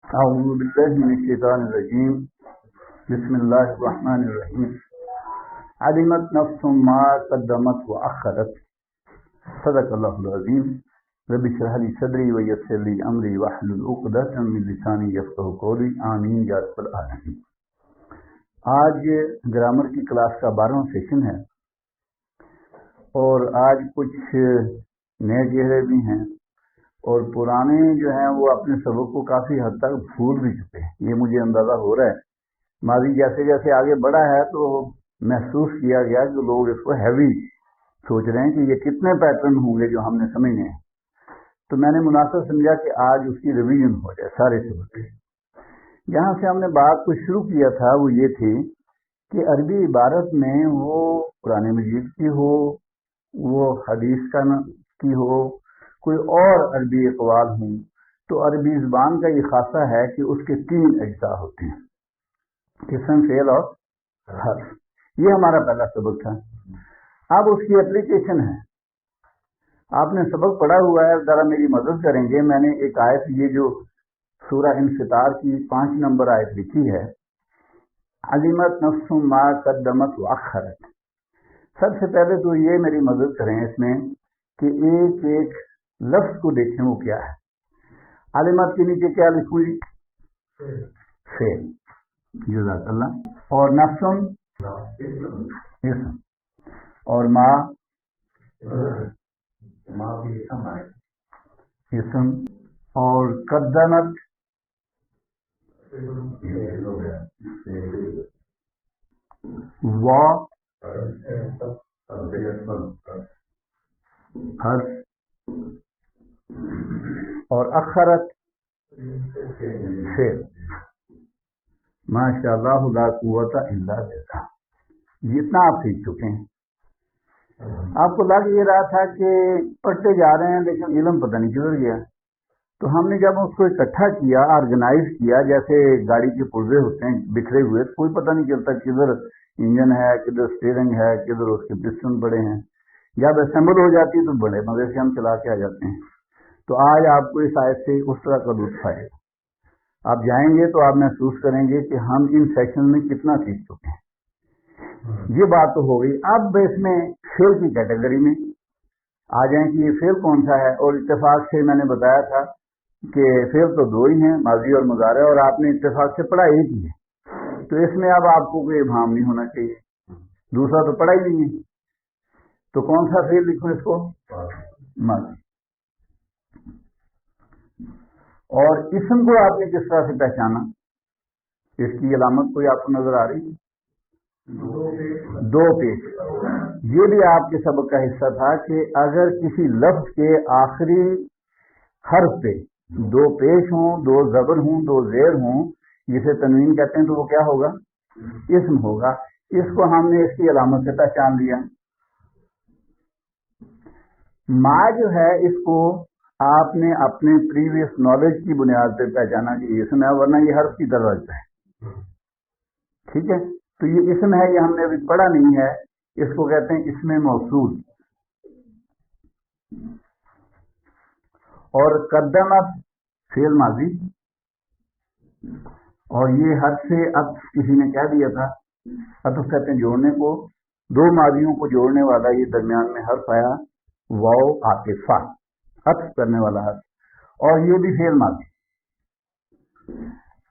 أعوذ بالله من الشيطان الرجيم بسم الله الرحمن الرحيم علمت نفس ما قدمت وأخرت صدق الله العظيم رب اشرح لي صدري ويسر لي أمري واحلل عقدة من لساني يفقهوا قولي آمين یا رب العالمین۔ آج گرامر کی کلاس کا 12واں سیشن ہے اور آج کچھ نئے چہرے بھی ہیں اور پرانے جو ہیں وہ اپنے سبق کو کافی حد تک بھول بھی چکے ہیں، یہ مجھے اندازہ ہو رہا ہے۔ ماضی جیسے جیسے آگے بڑھا ہے تو محسوس کیا گیا کہ لوگ اس کو ہیوی سوچ رہے ہیں کہ یہ کتنے پیٹرن ہوں گے جو ہم نے سمجھنے ہیں، تو میں نے مناسب سمجھا کہ آج اس کی ریویژن ہو جائے سارے سبق۔ جہاں سے ہم نے بات کو شروع کیا تھا وہ یہ تھی کہ عربی عبارت میں وہ قرآن مجید کی ہو، وہ حدیث کی ہو، کوئی اور عربی اقوال ہوں، تو عربی زبان کا یہ خاصہ ہے کہ اس کے 3 اجزاء ہوتے ہیں، اسم، فعل اور حرف۔ یہ ہمارا پہلا سبق تھا۔ اب اس کی اپلیکیشن ہے، آپ نے سبق پڑھا ہوا ہے، ذرا میری مدد کریں گے۔ میں نے ایک آیت، یہ جو سورہ انفطار کی 5 نمبر آیت لکھی ہے، علمت نفس ما قدمت واخرت۔ سب سے پہلے تو یہ میری مدد کریں اس میں کہ ایک ایک لفظ کو دیکھیں وہ کیا ہے۔ علمت کے نیچے کیا لکھوں گی؟ فعل، جزاک اللہ۔ اور نفسن اسم، اور ما اسم، اور قدمت وا حرف، اور اخرت فعل۔ ماشاء اللہ لا قوت الا باللہ، جتنا آپ سیکھ چکے ہیں۔ آپ کو لگ یہ رہا تھا کہ پڑھتے جا رہے ہیں لیکن علم پتہ نہیں کدھر گیا، تو ہم نے جب اس کو اکٹھا کیا، آرگنائز کیا، جیسے گاڑی کے پرزے ہوتے ہیں بکھرے ہوئے، کوئی پتہ نہیں چلتا کدھر انجن ہے، کدھر اسٹیئرنگ ہے، کدھر اس کے پسٹن پڑے ہیں۔ جب اسمبل ہو جاتی ہے تو بڑے مزے سے ہم چلا کے آ جاتے ہیں۔ تو آج آپ کو اس آیت سے اس طرح کا لطف آئے گا۔ آپ جائیں گے تو آپ محسوس کریں گے کہ ہم ان سیکشن میں کتنا سیکھ چکے ہیں۔ یہ بات تو ہو گئی۔ اب اس میں فعل کی کیٹیگری میں آ جائیں کہ یہ فعل کون سا ہے، اور اتفاق سے میں نے بتایا تھا کہ فعل تو 2 ہی ہیں، ماضی اور مضارع، اور آپ نے اتفاق سے پڑھا ایک ہی ہے، تو اس میں اب آپ کو کوئی ابہام نہیں ہونا چاہیے، دوسرا تو پڑھا ہی نہیں ہے۔ تو کون سا فعل لکھوں اس کو؟ ماضی۔ اور اسم کو آپ نے کس طرح سے پہچانا؟ اس کی علامت کوئی آپ کو نظر آ رہی ہے؟ 2 پیش۔ یہ بھی آپ کے سبق کا حصہ تھا کہ اگر کسی لفظ کے آخری حرف پہ 2 پیش ہوں، 2 زبر ہوں، 2 زیر ہوں، جسے تنوین کہتے ہیں، تو وہ کیا ہوگا؟ اسم ہوگا۔ اس کو ہم نے اس کی علامت سے پہچان لیا۔ ما جو ہے اس کو آپ نے اپنے پریویس نالج کی بنیاد پہ پہچانا کہ یہ اسم ہے، ورنہ یہ حرف کی طرح لگتا ہے، ٹھیک ہے؟ تو یہ اسم ہے، یہ ہم نے ابھی پڑھا نہیں ہے، اس کو کہتے ہیں اسم موصول۔ اور قدمت فعل ماضی، اور یہ حرف سے اب کسی نے کہہ دیا تھا، عطف کہتے ہیں جوڑنے کو، 2 ماضیوں کو جوڑنے والا یہ درمیان میں حرف آیا، واو عاطفہ، عطف کرنے والا حرف، اور یہ بھی فعل ماضی۔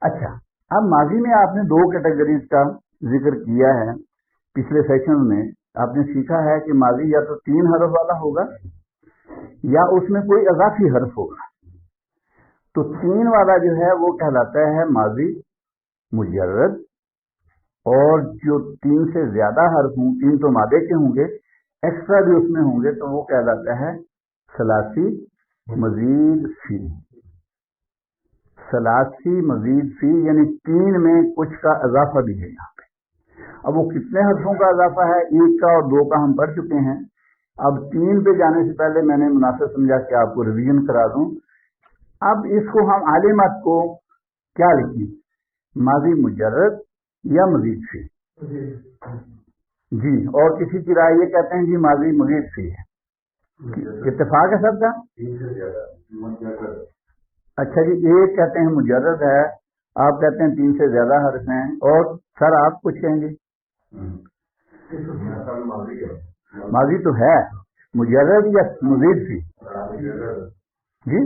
اچھا، اب ماضی میں آپ نے 2 کیٹیگریز کا ذکر کیا ہے۔ پچھلے سیشن میں آپ نے سیکھا ہے کہ ماضی یا تو 3 حرف والا ہوگا یا اس میں کوئی اضافی حرف ہوگا۔ تو 3 والا جو ہے وہ کہلاتا ہے ماضی مجرد، اور جو 3 سے زیادہ حرف ہوں، 3 تو مادے کے ہوں گے، ایکسٹرا بھی اس میں ہوں گے، تو وہ کہلاتا ہے ثلاثی مزید فی۔ ثلاثی مزید فی یعنی 3 میں کچھ کا اضافہ بھی ہے یہاں پہ۔ اب وہ کتنے حرفوں کا اضافہ ہے؟ 1 کا اور 2 کا ہم پڑھ چکے ہیں۔ اب 3 پہ جانے سے پہلے میں نے مناسب سمجھا کہ آپ کو ریویژن کرا دوں۔ اب اس کو ہم علمت کو کیا لکھیں؟ ماضی مجرد یا مزید فی؟ جی، اور کسی کی رائے یہ کہتے ہیں جی ماضی مزید فی ہے۔ اتفاق ہے سب کا؟ اچھا جی، ایک کہتے ہیں مجرد ہے، آپ کہتے ہیں 3 سے زیادہ حرف ہیں، اور سر آپ کچھ کہیں گے؟ ماضی تو ہے، مجرد یا مزید تھی جی؟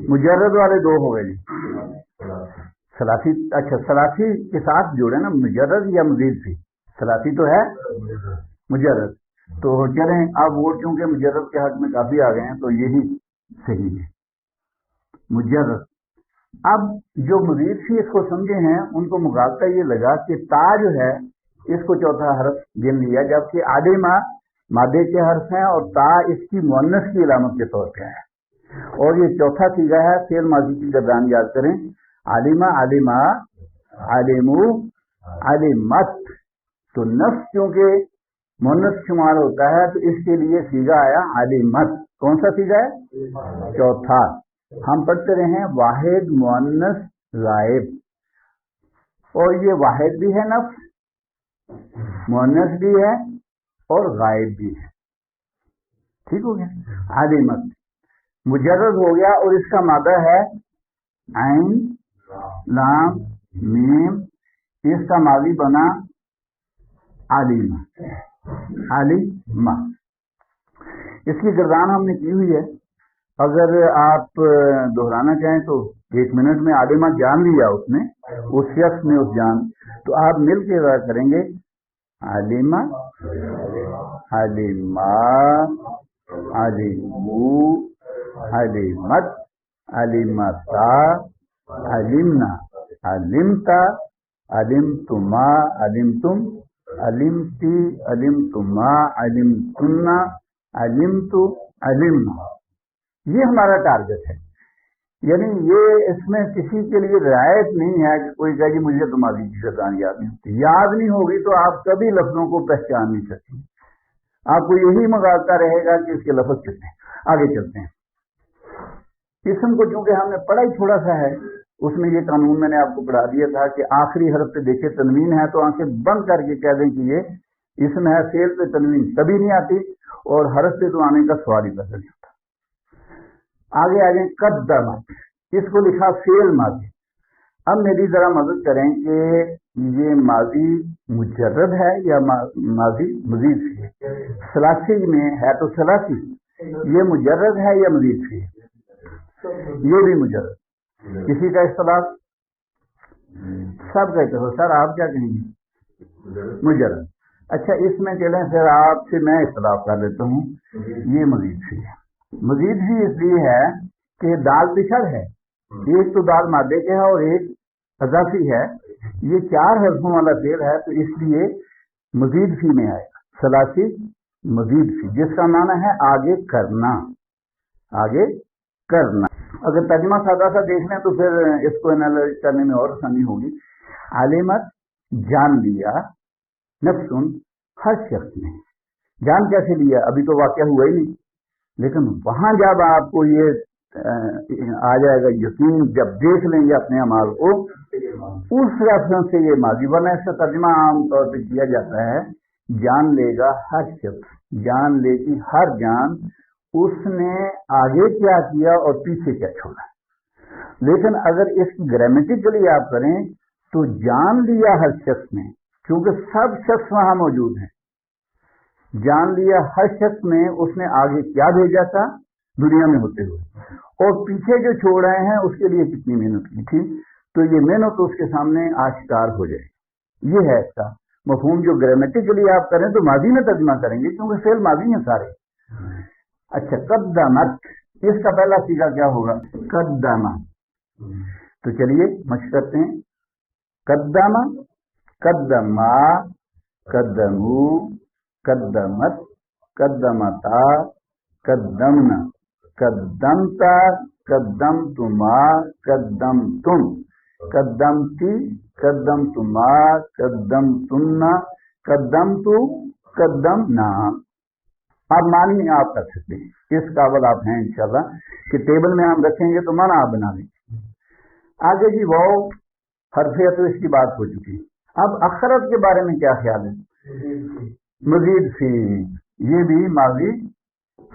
مجرد والے 2 ہو گئے جی، ثلاثی. اچھا ثلاثی کے ساتھ جوڑے نا، مجرد یا مزید تھی؟ ثلاثی تو ہے مجرد. تو چلیں اب وہ چونکہ مجرد کے حق میں کافی آ گئے ہیں تو یہی صحیح ہے مجرد. اب جو مزید فی اس کو سمجھے ہیں ان کو مغالطہ یہ لگا کہ تا جو ہے اس کو چوتھا حرف گن لیا، جبکہ عالمہ مادے کے حرف ہیں اور تا اس کی مؤنث کی علامت کے طور پہ ہے، اور یہ چوتھا سیغہ ہے فعل ماضی کی گردان. یاد کریں، عالمہ، عالمہ، عالمو، عالمت. تو نفس کیونکہ مؤنث شمار ہوتا ہے تو اس کے لیے سیغہ آیا عالمت. کون سا سیغہ ہے؟ چوتھا. ہم پڑھتے رہے ہیں واحد مؤنث غائب، اور یہ واحد بھی ہے نفس، مؤنث بھی ہے اور غائب بھی ہے. ٹھیک ہو گیا؟ عالمت مجرد ہو گیا، اور اس کا مادہ ہے عین لام میم. اس کا ماضی بنا عالمہ، عالمہ. اس کی گردان ہم نے کی ہوئی ہے، اگر آپ دہرانا چاہیں تو 1 منٹ میں عالمہ جان لیا اس نے، اس شخص نے اس جان، تو آپ مل کے ادا کریں گے عالمہ، عالمہ، عالمو، عالمت، عالمتا، علمنا، علمتا، علمتما، علمتم، علمتی، علمتما، علمتنا، علمتو، علمنا. یہ ہمارا ٹارگٹ ہے. یعنی یہ اس میں کسی کے لیے رعایت نہیں ہے کہ کوئی کہے کہ مجھے تو ماضی کی گردان یاد نہیں ہوتی. یاد نہیں ہوگی تو آپ کبھی لفظوں کو پہچان نہیں سکیں. آپ کو یہی مغالطہ رہے گا کہ اس کے لفظ کتنے. آگے چلتے ہیں. اسم کو چونکہ ہم نے پڑھا ہی تھوڑا سا ہے، اس میں یہ قانون میں نے آپ کو پڑھا دیا تھا کہ آخری حرف پہ دیکھے تنوین ہے تو آنکھیں بند کر کے کہہ دیں کہ یہ اسم ہے. فعل پہ تنوین کبھی نہیں آتی، اور حرف پہ تو آنے کا سوال ہی پیدا نہیں ہوتا. آگے آ جائیں قدمت. اس کو لکھا فعل ماضی. اب میری ذرا مدد کریں کہ یہ ماضی مجرد ہے یا ماضی مزید فی ہے؟ ثلاثی میں ہے تو ثلاثی، یہ مجرد ہے یا مزید فی ہے؟ یہ بھی مجرد. کسی کا اختلاف؟ سب کہتے ہو. سر آپ کیا کہیں گے؟ مجرد. اچھا اس میں چلیں پھر آپ سے میں اختلاف کر لیتا ہوں. یہ مزید فی ہے. مزید بھی اس لیے ہے کہ دال پچھڑ ہے، ایک تو دال مادے کے ہے اور ایک اضافی ہے. یہ 4 حرفوں والا فعل ہے تو اس لیے مزید فی میں آئے گا. ثلاثی مزید فی، جس کا معنی ہے آگے کرنا، آگے کرنا. اگر ترجمہ سادہ سا دیکھ لیں تو پھر اس کو انالائز کرنے میں اور آسانی ہوگی. علمت جان لیا، نفسن ہر شخص نے. جان کیسے لیا؟ ابھی تو واقعہ ہوا ہی نہیں، لیکن وہاں جب آپ کو یہ آ جائے گا یقین، جب دیکھ لیں گے اپنے اعمال کو، اس ریفرنس سے یہ ماضی بنا. اس کا ترجمہ عام طور پہ کیا جاتا ہے جان لے گا ہر شخص، جان لے گی ہر جان، اس نے آگے کیا کیا اور پیچھے کیا چھوڑا. لیکن اگر اس کی گرامیٹیکلی آپ کریں تو جان لیا ہر شخص نے، کیونکہ سب شخص وہاں موجود ہیں. جان لیا ہر شخص نے، اس نے آگے کیا بھیجا تھا دنیا میں ہوتے ہوئے، اور پیچھے جو چھوڑ رہے ہیں اس کے لیے کتنی محنت کی تھی. تو یہ محنت اس کے سامنے آشکار ہو جائے. یہ ہے اس کا مفہوم. جو گرامیٹیکلی آپ کریں تو ماضی میں ترجمہ کریں گے کیونکہ فعل ماضی ہیں سارے. اچھا قدمت، اس کا پہلا سیغہ کیا ہوگا؟ قدمہ. تو چلیے مشق کرتے ہیں. قدمہ، قدما، قدمو، قدمت، قدمتا، قدمنا، قدمتا، قدمتما، قدمتم، قدمتی، قدمتما، قدمتن، قدمتو، قدمنا. آپ معنی آپ کر سکتے ہیں، اس قابل آپ ہیں انشاءاللہ کہ ٹیبل میں ہم رکھیں گے تو معنی آپ بنا لیں. آگے جی وہ حرف ہے تو اس کی بات ہو چکی. اب اخرت کے بارے میں کیا خیال ہے؟ مزید فی، یہ بھی ماضی